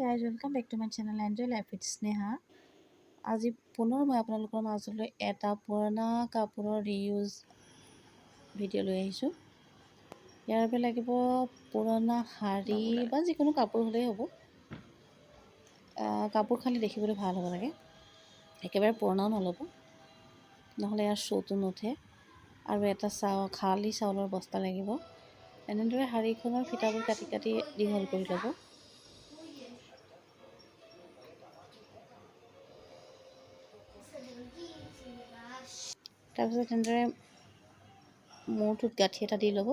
guys, welcome back to my channel Enjoy Life with Sneha. আজি পুনৰ মই আপোনালোকৰ মাজলৈ এটা পুৰণা কাপোৰৰ ৰিউজ ভিডিঅ' লৈ আহিছোঁ। ইয়াৰ বাবে লাগিব পুৰণা শাৰী বা যিকোনো কাপোৰ হ'লেই হ'ব। কাপোৰ খালি দেখিবলৈ ভাল হ'ব লাগে, একেবাৰে পুৰণাও নল'ব, নহ'লে ইয়াৰ শ্ব'টো নুঠে। আৰু এটা খালী চাউলৰ বস্তা লাগিব। এনেদৰে শাৰীখনৰ ফিটাবোৰ কাটি কাটি দীঘল কৰি ল'ব। তাৰপিছত এনেদৰে মূৰটোত গাঁঠি এটা দি ল'ব।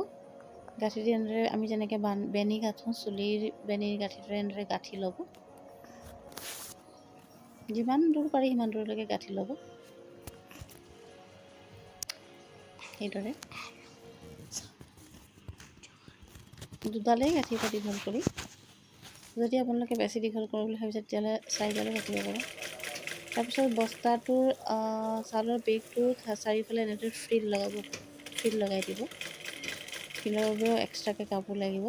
গাঁঠি দি এনেদৰে আমি যেনেকৈ বেনি গাঁঠোঁ, চুলিৰ বেনিৰ গাঁঠিটোৰে এনেদৰে গাঁঠি ল'ব। যিমান দূৰ পাৰি সিমান দূৰলৈকে গাঁঠি ল'ব। সেইদৰে দুডালেই গাঁঠিব দীঘল কৰি। যদি আপোনালোকে বেছি দীঘল কৰোঁ বুলি ভাবিছে তেতিয়াহ'লে চাৰিডালো গাঁঠিব পাৰে। তাৰপিছত বস্তাটোৰ চাউলৰ বেগটোৰ চাৰিওফালে এনেদৰে ফ্ৰিল লগাই দিব। ফ্ৰিলৰ বাবেও এক্সট্ৰাকৈ কাপোৰ লাগিব।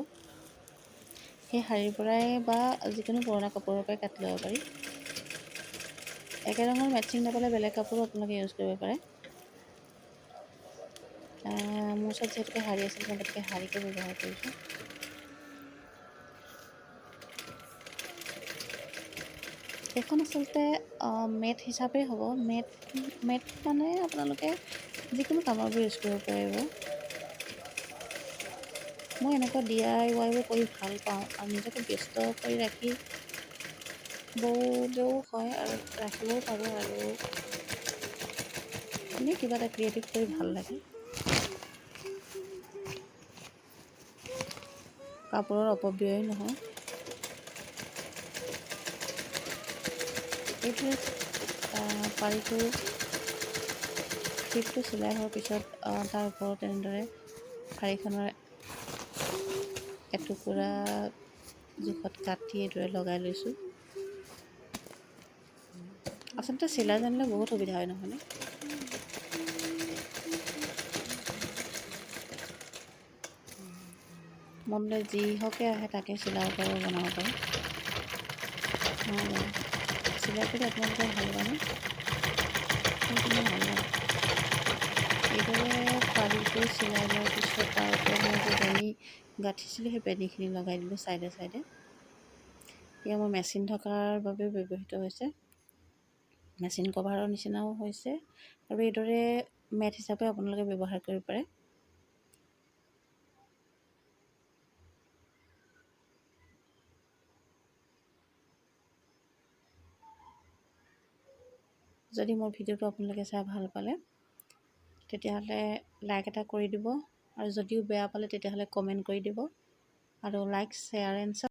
সেই শাৰীৰ পৰাই বা যিকোনো পুৰণা কাপোৰৰ পৰাই কাটি ল'ব পাৰি। একে ৰঙৰ মেচিং নাপালে বেলেগ কাপোৰো আপোনালোকে ইউজ কৰিব পাৰে। মোৰ ওচৰত যিহেতুকে শাৰী আছিল, মই গতিকে শাৰীকে ব্যৱহাৰ কৰিছোঁ। এইখন আচলতে মেট হিচাপে হ'ব। মেট মানে আপোনালোকে যিকোনো কামৰবোৰ ইউজ কৰিব পাৰিব। মই এনেকুৱা DIYবোৰ কৰি ভাল পাওঁ আৰু নিজকে ব্যস্ত কৰি ৰাখিবলৈও হয় আৰু ৰাখিবও পাৰোঁ, আৰু এনেই কিবা এটা ক্ৰিয়েটিভ কৰি ভাল লাগে। কাপোৰৰ অপব্যয় নহয়। এইদৰে পাৰিটো ফিটটো চিলাই হোৱাৰ পিছত তাৰ ওপৰত এনেদৰে শাৰীখনৰ এটুকুৰা জোখত কাটি এইদৰে লগাই লৈছোঁ। আচলতে চিলাই জানিলে বহুত সুবিধা হয়, নহয়নে? মনলৈ যিহকে আহে তাকে চিলাব পাৰোঁ, বনাব পাৰোঁ। চিলাই কৰি আপোনালোকে ভাল পায়নে? ভাল লাগে। এইদৰে পাৰিটো চিলাই লোৱাৰ পিছত তাৰ ওপৰত মই যে বেনি গাঁঠিছিলোঁ, সেই বেনিখিনি লগাই দিলোঁ ছাইডে ছাইডে। এয়া মোৰ মেচিন থকাৰ বাবে ব্যৱহৃত হৈছে। মেচিন কভাৰৰ নিচিনাও হৈছে, আৰু এইদৰে মেট হিচাপে আপোনালোকে ব্যৱহাৰ কৰিব পাৰে। যদি মোৰ ভিডিঅ'টো আপোনালোকে চাই ভাল পালে তেতিয়াহ'লে লাইক এটা কৰি দিব, আৰু যদিও বেয়া পালে তেতিয়াহ'লে কমেণ্ট কৰি দিব। আৰু লাইক, শ্বেয়াৰ এণ্ড